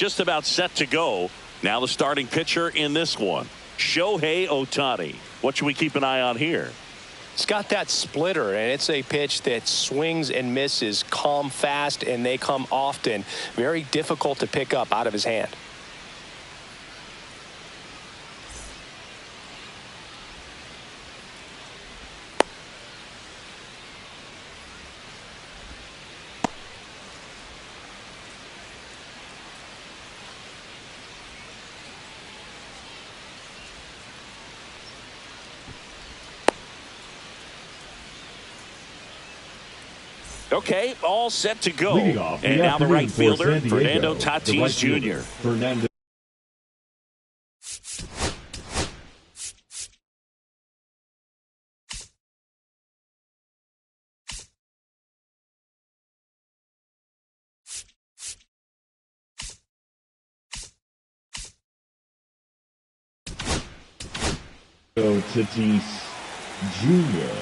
just about set to go. Now the starting pitcher in this one, Shohei Ohtani. What should we keep an eye on here? It's got that splitter, and it's a pitch that swings and misses, come fast, and they come often. Very difficult to pick up out of his hand. Okay, all set to go. And now the right fielder, Fernando Tatis Jr. Fernando. Tatis Jr.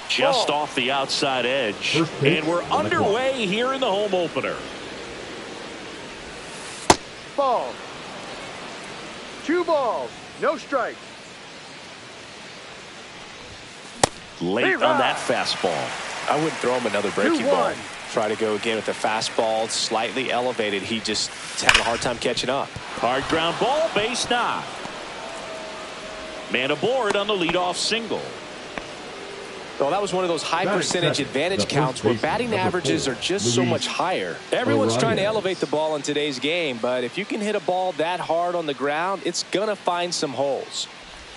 Just off the outside edge. And we're underway here in the home opener. Ball. 2 balls. No strikes. Late on that fastball. I wouldn't throw him another breaking ball. Try to go again with the fastball, slightly elevated. He's having a hard time catching up. Hard ground ball, base knock. Man aboard on the leadoff single. Well, that was one of those high percentage advantage counts where batting averages are just so much higher. Everyone's trying to elevate the ball in today's game, but if you can hit a ball that hard on the ground, it's going to find some holes.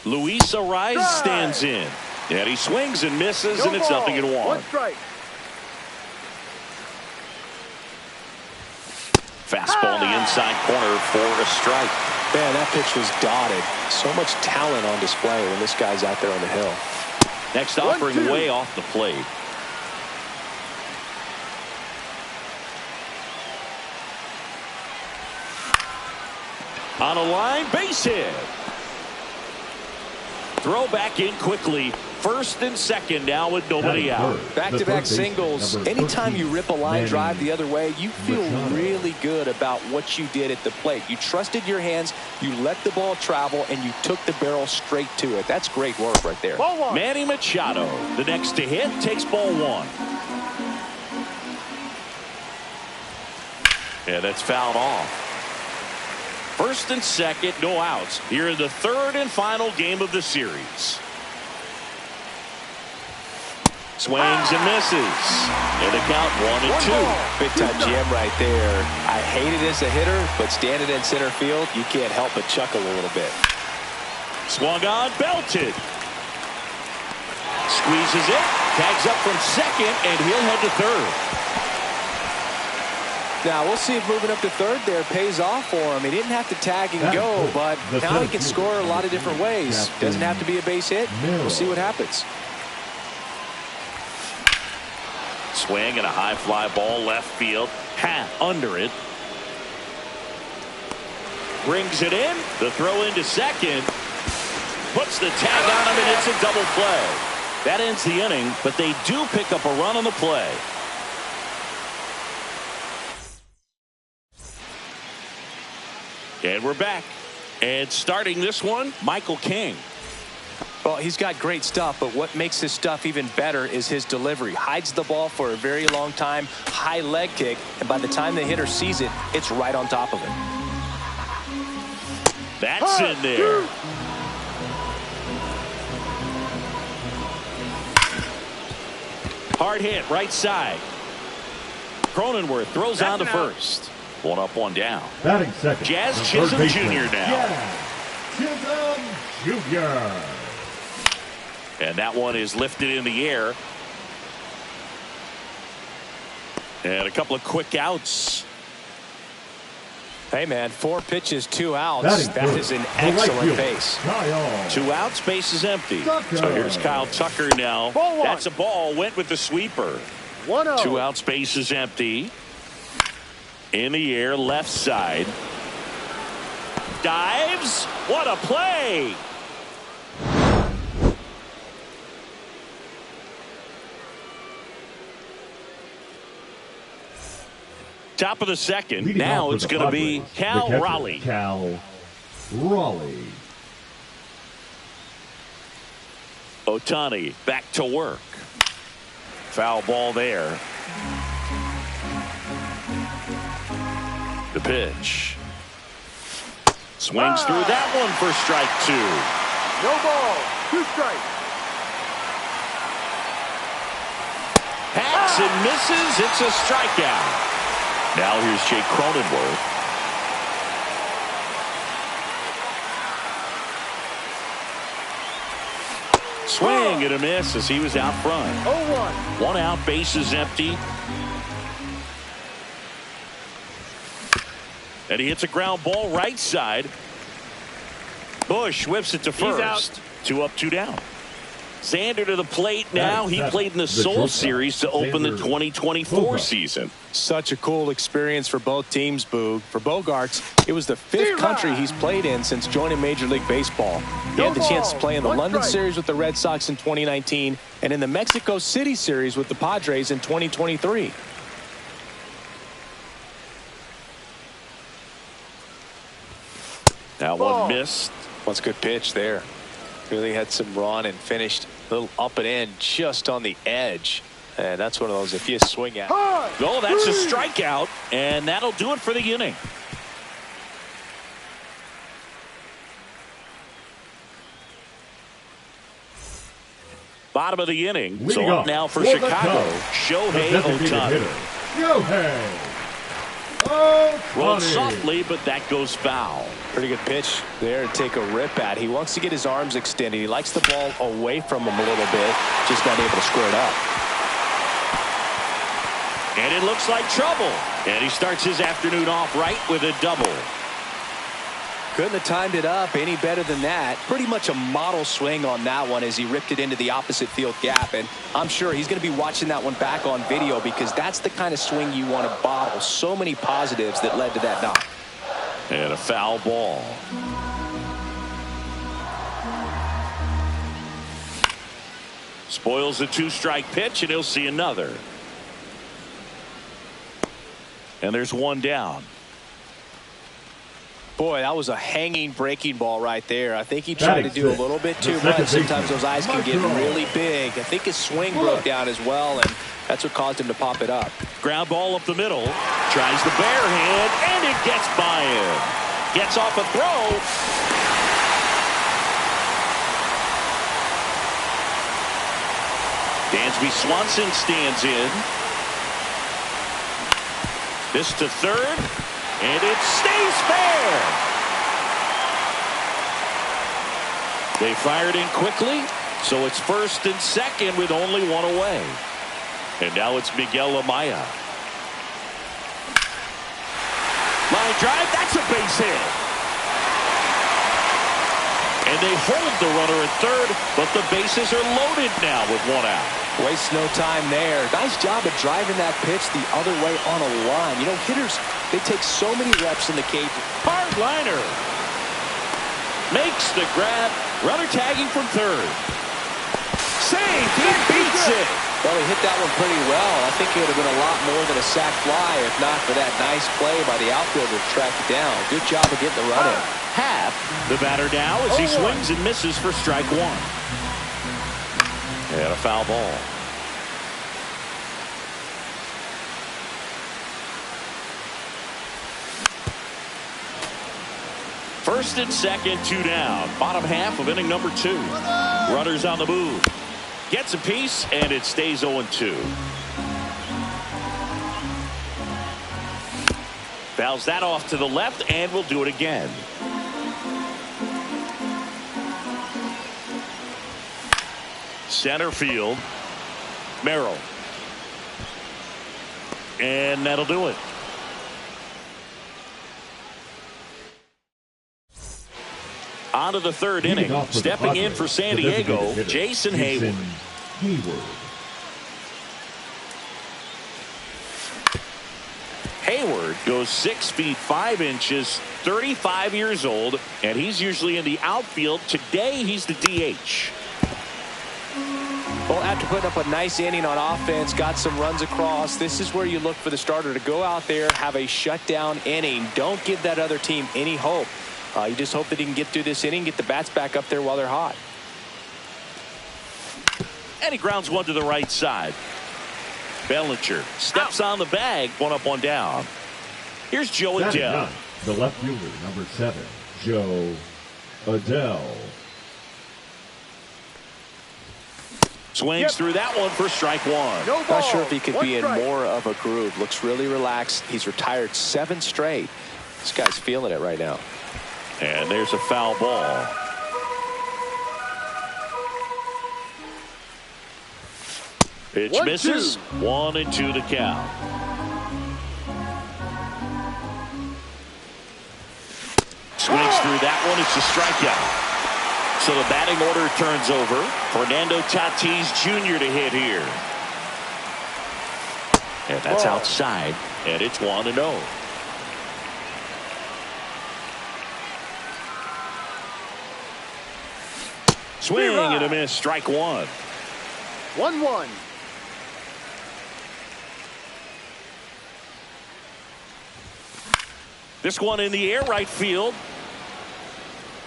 Luis Ariz stands in. And he swings and misses, and it's 0-1. 1 strike. Fastball in the inside corner for a strike. Man, that pitch was dotted. So much talent on display when this guy's out there on the hill. Next offering way off the plate. On a line, base hit. Throw back in quickly. First and second now with nobody out. Back-to-back singles. Anytime you rip a line drive the other way, you feel really good about what you did at the plate. You trusted your hands, you let the ball travel, and you took the barrel straight to it. That's great work right there. Manny Machado, the next to hit, takes ball 1. Yeah, that's fouled off. First and second, no outs. Here in the third and final game of the series. Swings and misses. And the count 1-2. Big time jam right there. I hate it as a hitter, but standing in center field, you can't help but chuckle a little bit. Swung on, belted. Squeezes it, tags up from second, and he'll head to third. Now, we'll see if moving up to third there pays off for him. He didn't have to tag and go, but now he can score a lot of different ways. Doesn't have to be a base hit. We'll see what happens. Swing and a high fly ball left field. Under it. Brings it in. The throw into second. Puts the tag on him, and it's a double play. That ends the inning, but they do pick up a run on the play. And we're back. And starting this one, Michael King. Well, he's got great stuff, but what makes his stuff even better is his delivery. Hides the ball for a very long time, high leg kick, and by the time the hitter sees it, it's right on top of him. That's in there. Hard hit, right side. Cronenworth throws on to first. 1 up, 1 down. Batting second. Jazz Chisholm Jr. now. Chisholm Jr. And that one is lifted in the air. And a couple of quick outs. Hey, man, 4 pitches, 2 outs. That is an excellent pace. 2 outs, base is empty. So here's Kyle Tucker now. That's a ball, went with the sweeper. 1-0. 2 outs, base is empty. In the air, left side. Dives. What a play. Top of the second. Leading Now off it's for the going to be Padres, Cal the catcher, Raleigh. Cal Raleigh. Ohtani back to work. Foul ball there. The pitch. Swings through that one for strike 2. No ball. 2 strikes. Hacks and misses. It's a strikeout. Now here's Jake Cronenworth. Swing and a miss as he was out front. 0-1. 1 out, bases empty. And he hits a ground ball right side. Bush whips it to first. 2 up, 2 down. Xander to the plate now. He played in the Seoul Series to open the 2024 season. Such a cool experience for both teams, Boog. For Bogaerts, it was the 5th country he's played in since joining Major League Baseball. He had the chance to play in the London Series with the Red Sox in 2019 and in the Mexico City Series with the Padres in 2023. That one missed. That's a good pitch there. Really had some run and finished a little up and in just on the edge. And that's one of those, if you swing at. Oh, that's a strikeout. And that'll do it for the inning. Bottom of the inning. So up now for Chicago, Shohei Ohtani. Shohei Rolled Ohtani. softly, but that goes foul. Pretty good pitch there to take a rip at. He wants to get his arms extended. He likes the ball away from him a little bit. Just not able to square it up. And it looks like trouble. And he starts his afternoon off right with a double. Couldn't have timed it up any better than that. Pretty much a model swing on that one as he ripped it into the opposite field gap. And I'm sure he's going to be watching that one back on video because that's the kind of swing you want to bottle. So many positives that led to that knock. And a foul ball. Spoils the 2-strike pitch, and he'll see another. And there's 1 down. Boy, that was a hanging breaking ball right there. I think he tried to do a little bit too much. Sometimes those eyes can get really big. I think his swing broke down as well, and that's what caused him to pop it up. Ground ball up the middle. Tries the bare hand, and it gets by him. Gets off a throw. Dansby Swanson stands in. This to third, and it stays fair. They fired in quickly, so it's first and second with only 1 away. And now it's Miguel Amaya. Line drive, that's a base hit. And they hold the runner at third, but the bases are loaded now with 1 out. Waste no time there. Nice job of driving that pitch the other way on a line. You know, hitters, they take so many reps in the cage. Hard liner. Makes the grab. Runner tagging from third. Save. He beats it. Well, he hit that one pretty well. I think it would have been a lot more than a sac fly if not for that nice play by the outfielder to track it down. Good job of getting the run in. Happ, the batter now as he swings and misses for strike 1. And a foul ball. First and second, 2 down. Bottom half of inning number 2. Runners on the move. Gets a piece, and it stays 0-2. Fouls that off to the left, and will do it again. Center field. Merrill. And that'll do it. On to the third inning. Stepping in for San Diego, Jason Hayward. Hayward goes 6 feet 5 inches, 35 years old, and he's usually in the outfield. Today, he's the DH. Well, after putting up a nice inning on offense, got some runs across, this is where you look for the starter to go out there, have a shutdown inning. Don't give that other team any hope. You just hope that he can get through this inning, get the bats back up there while they're hot. And he grounds one to the right side. Bellinger steps on the bag, 1 up, 1 down. Here's Joe Adell. The left fielder, number 7, Joe Adell. Swings through that one for strike 1. No ball. Not sure if he could be in strike. more of a groove. Looks really relaxed. He's retired 7 straight. This guy's feeling it right now. And there's a foul ball. Pitch 1-2. misses. 1-2 the count. Swings through that one. It's a strikeout. So the batting order turns over. Fernando Tatis Jr. to hit here. And that's outside. And it's 1-0. Swing and a miss. Strike 1. 1-1. This one in the air, right field.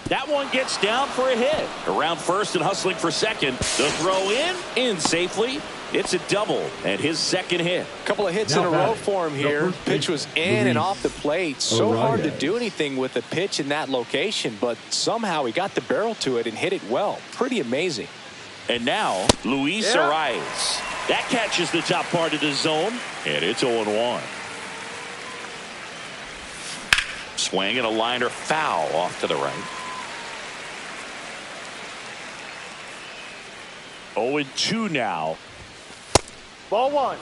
That one gets down for a hit. Around first and hustling for second. The throw in safely. It's a double and his second hit. A couple of hits in a row for him here. Pitch was in and off the plate. So hard to do anything with a pitch in that location, but somehow he got the barrel to it and hit it well. Pretty amazing. And now Luis Arias. That catches the top part of the zone, and it's 0-1. Swing and a liner foul off to the right. 0-2 now. Ball 1.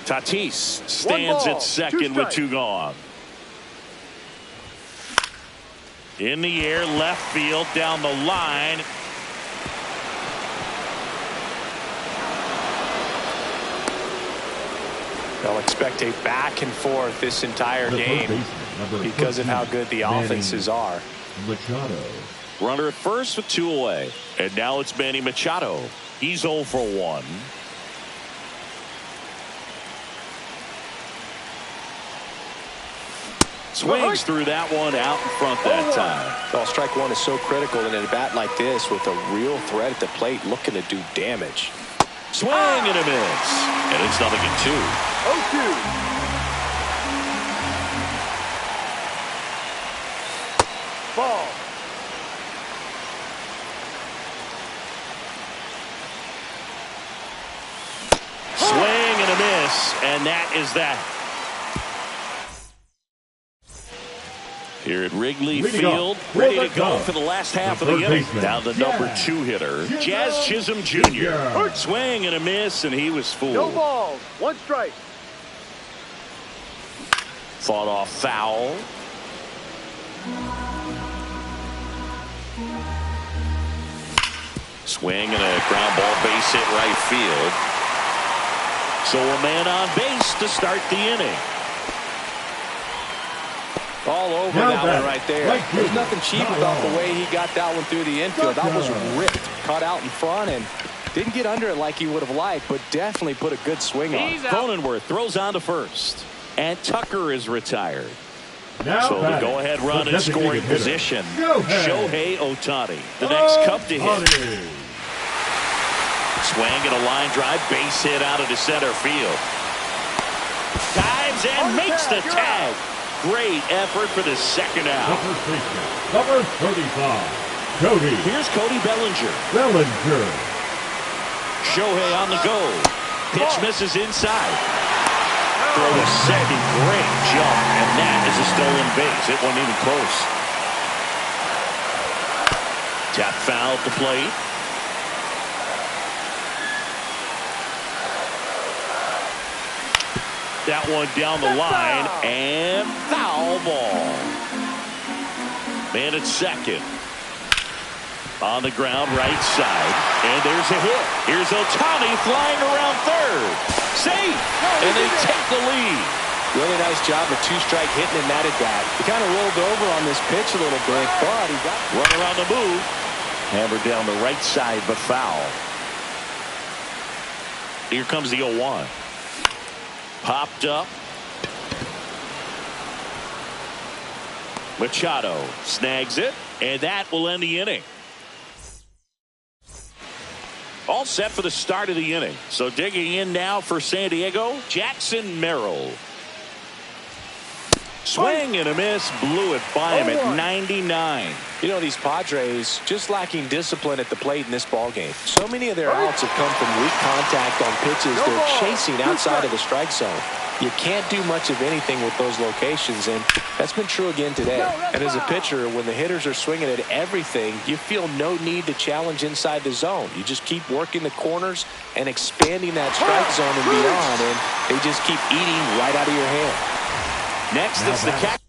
Tatis stands at second with 2 gone. In the air, left field, down the line. They'll expect a back and forth this entire game because of how good the offenses are. Machado. Runner at first with 2 away. And now it's Manny Machado. He's 0 for 1. Swings through that one out in front that time. Well, strike 1 is so critical in a bat like this with a real threat at the plate looking to do damage. Swing and a miss. And it's 0-2. 0-2. Ball. Swing and a miss, and that is that. Here at Wrigley Field, ready to go for the last half of the inning. Now the number 2 hitter, Jazz Chisholm Jr. Swing and a miss, and he was fooled. No balls. 1 strike. Fought off foul. Swing and a ground ball base hit right field. So a man on base to start the inning. All over that one right there. There's nothing cheap about the way he got that one through the infield. That was ripped, caught out in front, and didn't get under it like he would have liked, but definitely put a good swing on it. Cronenworth throws on to first, and Tucker is retired. Now so the go-ahead run in scoring position, Shohei Ohtani, the next Cub to hit. Swing and a line drive, base hit out into center field. Dives and makes the tag. Great effort for the second out. Number 35, Cody. Here's Cody Bellinger. Shohei on the go. Pitch misses inside. Throw to second. Great jump. And that is a stolen base. It wasn't even close. Tap foul at the plate. That one down the line, and foul ball. Man at second. On the ground, right side, and there's a hit. Here's Ohtani flying around third. Safe, and they take the lead. Really nice job of 2-strike hitting in that at bat. He kind of rolled over on this pitch a little bit, but he got runner on the move. Hammered down the right side, but foul. Here comes the 0-1. Popped up. Machado snags it, and that will end the inning. All set for the start of the inning. So digging in now for San Diego, Jackson Merrill. Swing and a miss, blew it by him at 99. You know, these Padres just lacking discipline at the plate in this ball game. So many of their outs have come from weak contact on pitches they're chasing outside of the strike zone. You can't do much of anything with those locations, and that's been true again today. And as a pitcher, when the hitters are swinging at everything, you feel no need to challenge inside the zone. You just keep working the corners and expanding that strike zone and beyond, and they just keep eating right out of your hand. Next, it's the catch.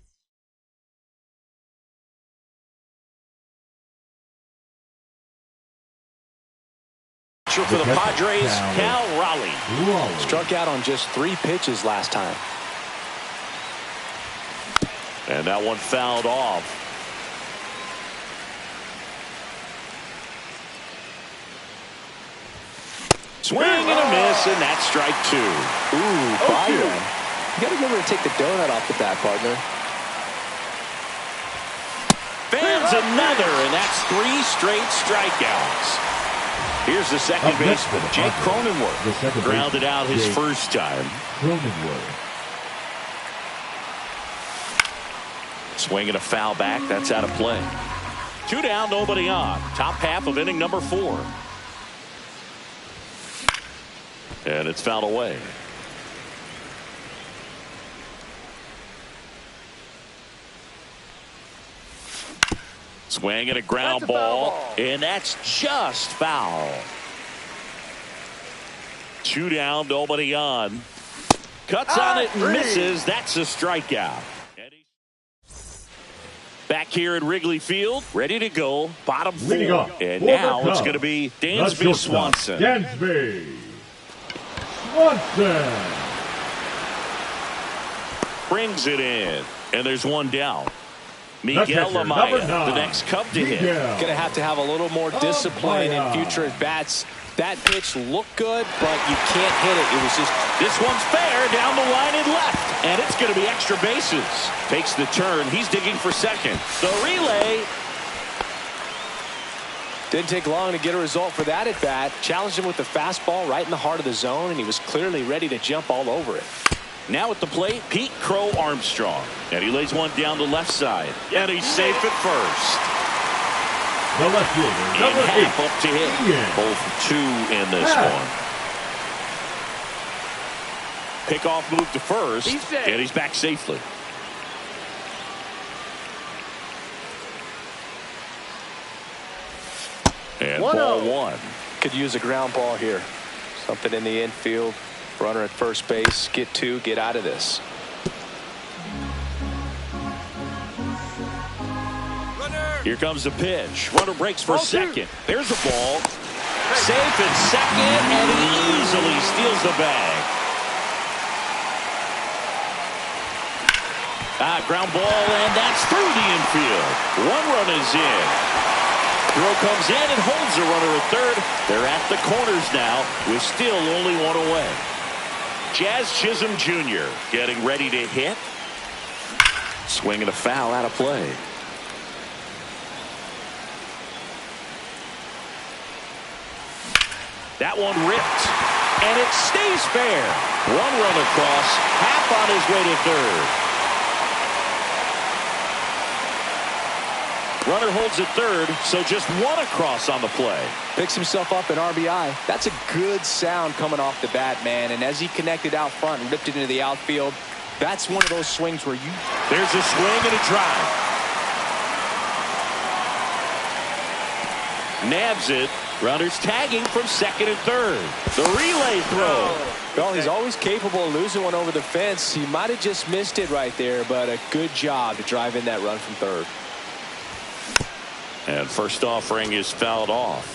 For the Padres, Cal Raleigh. Struck out on just 3 pitches last time. And that one fouled off. Swing and a miss, and that's strike 2. Ooh, Byron. You got to remember to take the donut off the bat, partner. Fans another, and that's 3 straight strikeouts. Here's the second baseman, Jake Cronenworth. Grounded out his first time. Swing and a foul back. That's out of play. 2 down, nobody on. Top half of inning number 4. And it's fouled away. Swing and a ground ball, and that's just foul. 2 down, nobody on. Cuts on it and misses. That's a strikeout. Back here at Wrigley Field, ready to go. Bottom 4. And now it's going to be Dansby Swanson. Dansby Swanson brings it in, and there's 1 down. Miguel Amaya, the next Cub to hit. Going to have a little more discipline in future at-bats. That pitch looked good, but you can't hit it. It was just... This one's fair, down the line and left. And it's going to be extra bases. Takes the turn. He's digging for second. The relay. Didn't take long to get a result for that at-bat. Challenged him with the fastball right in the heart of the zone, and he was clearly ready to jump all over it. Now at the plate, Pete Crow Armstrong. And he lays one down the left side. And he's safe at first. The left fielder, number 8. Half up to hit. Both 2 in this one. Pickoff move to first. And he's back safely. And ball 1. Could use a ground ball here. Something in the infield. Runner at first base. Get 2. Get out of this. Here comes the pitch. Runner breaks for second. There's the ball. Safe at second, and he easily steals the bag. Ground ball, and that's through the infield. 1 run is in. Throw comes in and holds the runner at third. They're at the corners now with still only 1 away. Jazz Chisholm Jr. getting ready to hit. Swinging a foul out of play. That one ripped, and it stays fair. 1 run across, half on his way to third. Runner holds at third, so just 1 across on the play. Picks himself up an RBI. That's a good sound coming off the bat, man. And as he connected out front and ripped it into the outfield, that's one of those swings where you... There's a swing and a drive. Nabs it. Runners tagging from second and third. The relay throw. Well, he's always capable of losing one over the fence. He might have just missed it right there, but a good job to drive in that run from third. And first offering is fouled off.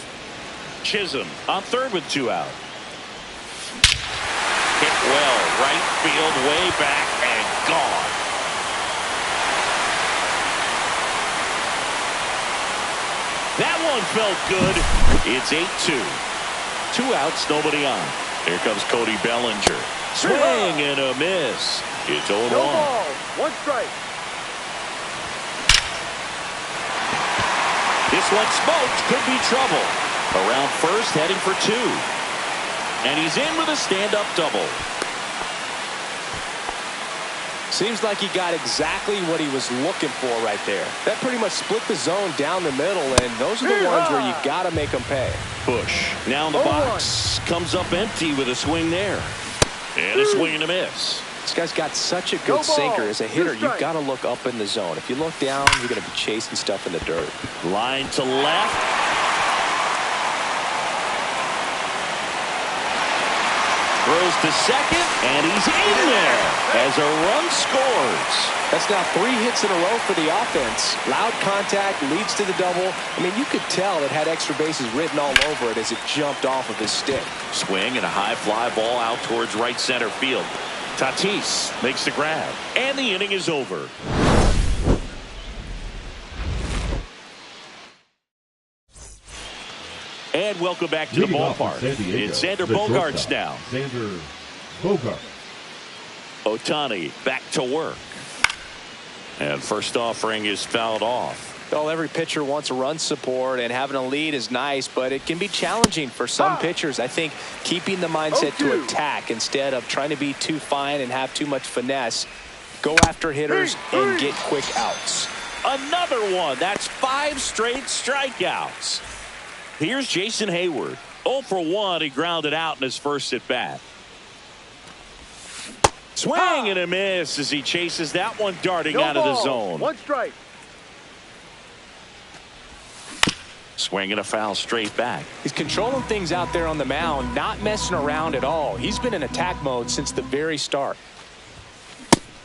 Chisholm on third with 2 out. Hit well, right field, way back, and gone. That one felt good. It's 8-2. 2 outs, nobody on. Here comes Cody Bellinger. Swing and a miss. It's 0-1. No ball. One strike. This one smoked. Could be trouble. Around first, heading for 2. And he's in with a stand-up double. Seems like he got exactly what he was looking for right there. That pretty much split the zone down the middle, and those are the ones where you got to make them pay. Bush now in the box. Comes up empty with a swing there. And a swing and a miss. This guy's got such a good sinker. As a hitter, you've got to look up in the zone. If you look down, you're going to be chasing stuff in the dirt. Line to left. Throws to second, and he's in there as a run scores. That's now 3 hits in a row for the offense. Loud contact leads to the double. I mean, you could tell it had extra bases written all over it as it jumped off of his stick. Swing and a high fly ball out towards right center field. Tatis makes the grab, and the inning is over. And welcome back to the ballpark. It's Xander Bogaerts now. Xander Bogaerts. Ohtani back to work. And first offering is fouled off. Well, every pitcher wants a run support, and having a lead is nice, but it can be challenging for some pitchers. I think keeping the mindset to attack instead of trying to be too fine and have too much finesse. Go after hitters and get quick outs. Another one. That's 5 straight strikeouts. Here's Jason Hayward. 0 for 1. He grounded out in his first at bat. Swing and a miss as he chases that one darting out of the zone. 1 strike. Swing and a foul straight back. He's controlling things out there on the mound, not messing around at all. He's been in attack mode since the very start.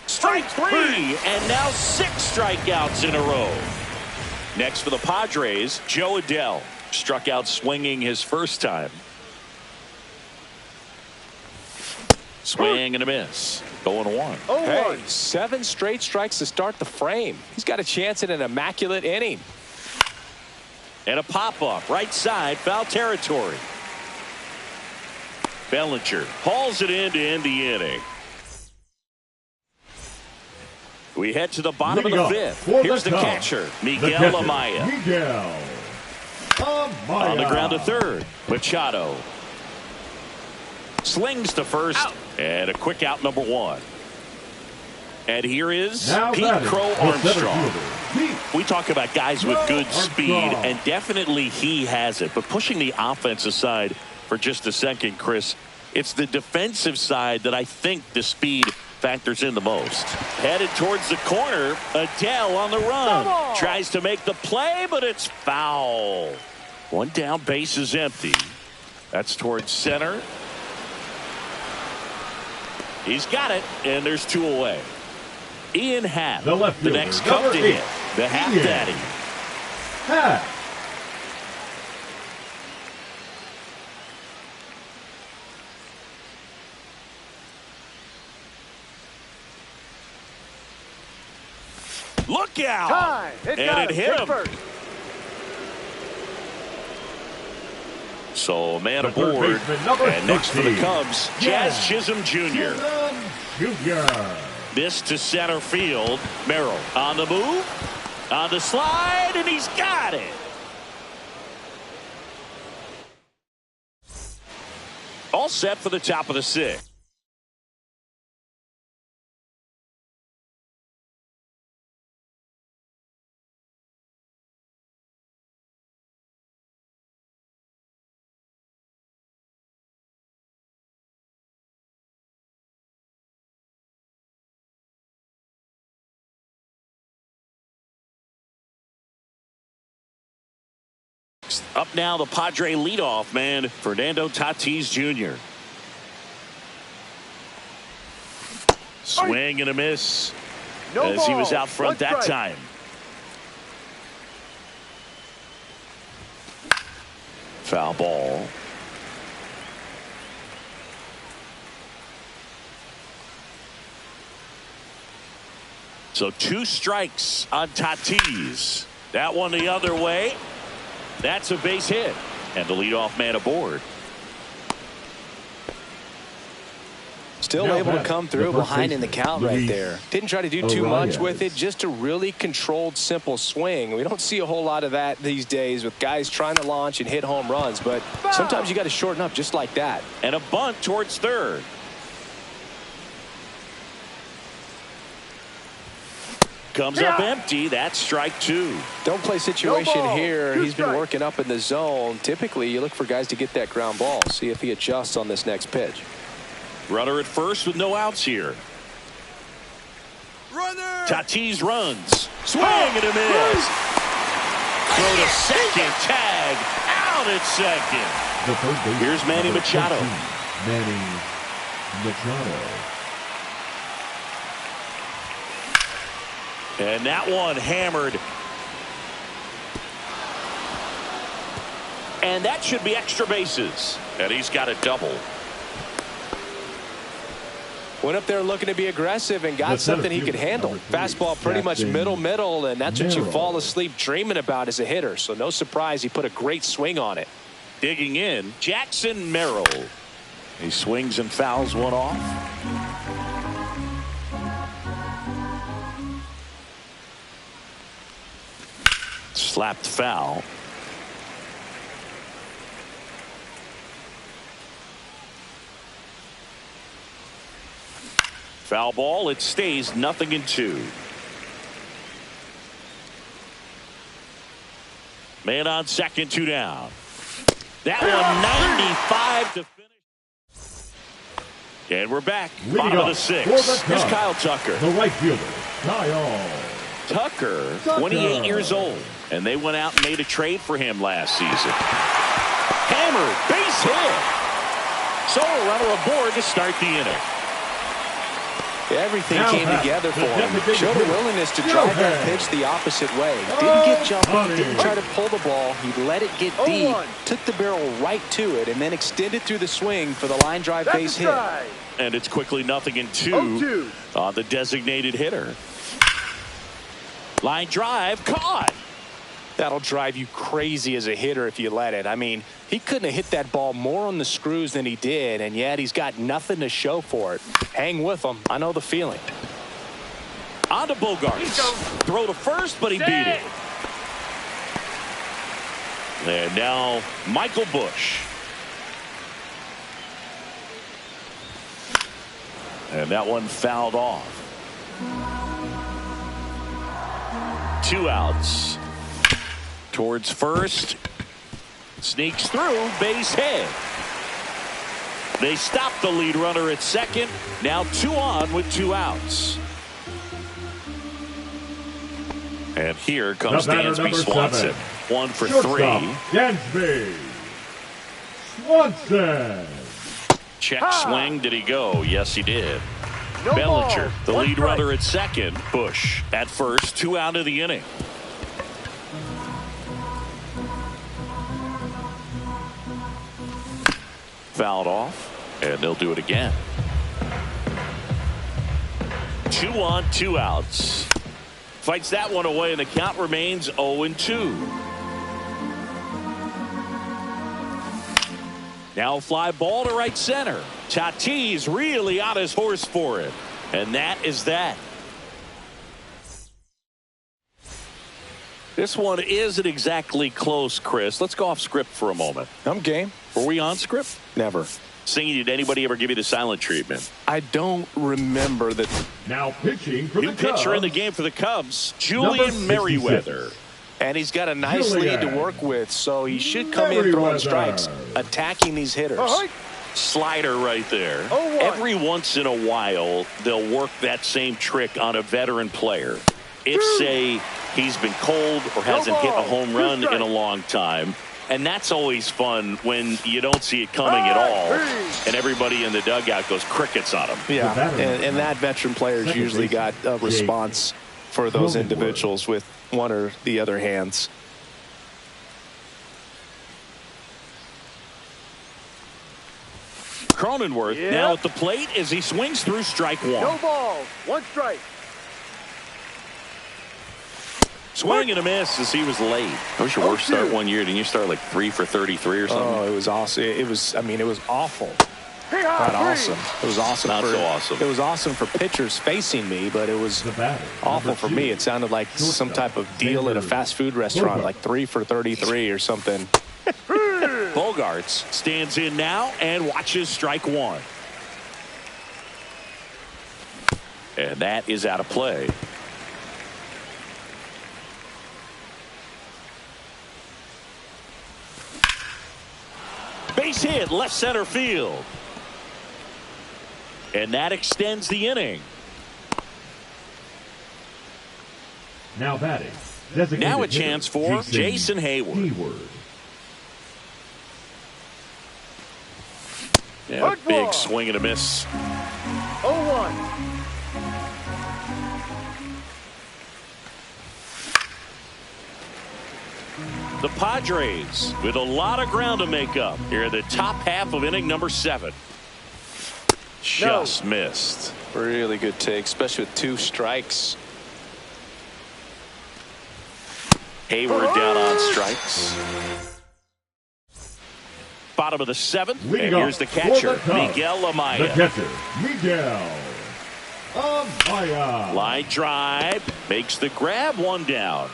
Strike 3, and now 6 strikeouts in a row. Next for the Padres, Joe Adell. Struck out swinging his first time. Swing and a miss. 0-1. Hey, 7 straight strikes to start the frame. He's got a chance at an immaculate inning. And a pop-up right side, foul territory. Bellinger hauls it in to end the inning. We head to the bottom of the 5th. Here's the catcher, Miguel Amaya. Miguel Amaya. On the ground to third, Machado. Slings to first, and a quick out number 1. And here is Pete Crow Armstrong. We talk about guys with good speed, and definitely he has it. But pushing the offense aside for just a second, Chris, it's the defensive side that I think the speed factors in the most. Headed towards the corner, Adell on the run. Tries to make the play, but it's foul. 1 down, base is empty. That's towards center. He's got it, and there's 2 away. Ian Happ, the next Cub to hit, the Happ Daddy. Happ. Look out! Time. And it hit him. First. So man aboard. And next for the Cubs, Jazz Chisholm Jr. This to center field. Merrill on the move, on the slide, and he's got it. All set for the top of the 6th. Up now, the Padre leadoff man, Fernando Tatis Jr. Swing and a miss as he was out front that time. Foul ball. So 2 strikes on Tatis. That one the other way. That's a base hit. And the leadoff man aboard. Still able to come through behind in the count right there. Didn't try to do too much with it. Just a really controlled, simple swing. We don't see a whole lot of that these days with guys trying to launch and hit home runs. But sometimes you got to shorten up just like that. And a bunt towards third. Comes up empty. That's strike two. Don't play situation here. He's been working up in the zone. Typically, you look for guys to get that ground ball. See if he adjusts on this next pitch. Runner at first with no outs here. Tatis runs. Swing and a miss. Throw to second. Tag. Out at second. Here's Manny Machado. Manny Machado. And that one hammered. And that should be extra bases. And he's got a double. Went up there looking to be aggressive and got something he could handle. Fastball pretty much middle, and that's what you fall asleep dreaming about as a hitter. So no surprise he put a great swing on it. Digging in, Jackson Merrill. He swings and fouls one off. Slapped foul. Foul ball. It stays 0-2. Man on second, 2 down. That one 95 to finish. And we're back. Bottom of the 6th. Here's Kyle Tucker. The right fielder, Kyle Tucker, 28 years old. And they went out and made a trade for him last season. Hammered, base hit. So a runner aboard to start the inning. Everything came together for him. Showed a willingness to drive that pitch the opposite way. Didn't get jumpy, didn't try to pull the ball. He let it get deep, took the barrel right to it, and then extended through the swing for the line drive base hit. And it's quickly 0-2 on the designated hitter. Line drive caught. That'll drive you crazy as a hitter if you let it. I mean, he couldn't have hit that ball more on the screws than he did, and yet he's got nothing to show for it. Hang with him. I know the feeling. On to Bogarts. Throw to first, but he beat it. And now Michael Busch. And that one fouled off. 2 outs. Towards first. Sneaks through. Base hit. They stop the lead runner at second. Now 2 on with 2 outs. And here comes Dansby Swanson. 1 for 3. Dansby Swanson. Check swing. Did he go? Yes, he did. Bellinger, the lead runner at second. Busch at first. 2 out of the inning. Fouled off, and they'll do it again. 2 on, 2 outs. Fights that one away, and the count remains 0-2. Now a fly ball to right center. Tatis really on his horse for it. And that is that. This one isn't exactly close, Chris. Let's go off script for a moment. I'm game. Were we on script? Never. Singing, did anybody ever give you the silent treatment? I don't remember that. Now pitching for New the Cubs. pitcher in the game for the Cubs, Julian Merriweather. And he's got a nice lead to work with, so he should come in throwing strikes, attacking these hitters. Slider right there. Every once in a while, they'll work that same trick on a veteran player. If, say, he's been cold or hasn't hit a home run in a long time. And that's always fun when you don't see it coming at all, and everybody in the dugout goes crickets on him. Yeah, and that veteran player's usually got a response for those individuals with one or the other hands. Cronenworth now at the plate as he swings through strike 1. No ball, 1 strike. Swing and a miss as he was late. That was your worst start one year. Didn't you start like 3 for 33 or something? Oh, it was awesome. It was, I mean, it was awful. Not awesome. It was awesome. Not so awesome. It was awesome for pitchers facing me, but it was awful for me. It sounded like some type of deal at a fast food restaurant, like 3 for 33 or something. Bogarts stands in now and watches strike one. And that is out of play. Base hit, left center field. And that extends the inning. Now batting. Now a chance for Jason Hayward. Yeah, big swing and a miss. 0-1. The Padres with a lot of ground to make up here in the top half of inning number 7. Just missed. Really good take, especially with 2 strikes. Hayward down on strikes. Bottom of the 7th, and here's the catcher, Miguel Amaya. The catcher, Miguel Amaya. Line drive, makes the grab, 1 down.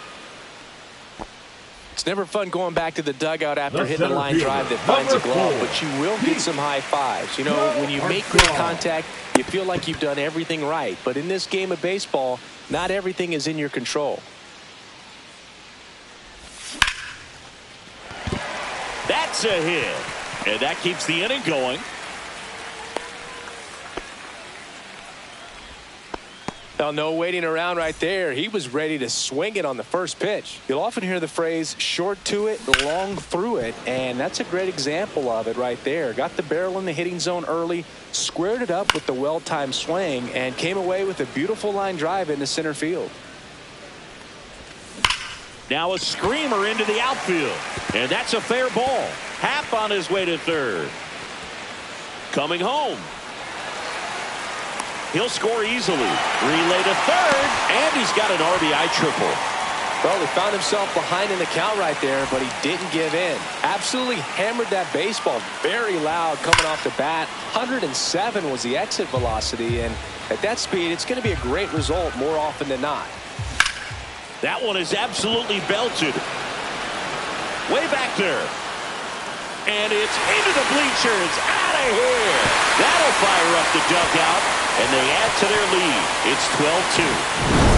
It's never fun going back to the dugout after hitting a line drive that finds a glove, but you will get some high fives. You know, when you make good contact, you feel like you've done everything right. But in this game of baseball, not everything is in your control. That's a hit. And that keeps the inning going. Now, no waiting around right there. He was ready to swing it on the first pitch. You'll often hear the phrase short to it, long through it, and that's a great example of it right there. Got the barrel in the hitting zone early, squared it up with the well-timed swing, and came away with a beautiful line drive into center field. Now a screamer into the outfield, and that's a fair ball. Happ on his way to third. Coming home. He'll score easily. Relay to third, and he's got an RBI triple. Well, he found himself behind in the count right there, but he didn't give in. Absolutely hammered that baseball very loud coming off the bat. 107 was the exit velocity, and at that speed, it's going to be a great result more often than not. That one is absolutely belted. Way back there. And it's into the bleachers. Out of here. That'll fire up the dugout. And they add to their lead. It's 12-2.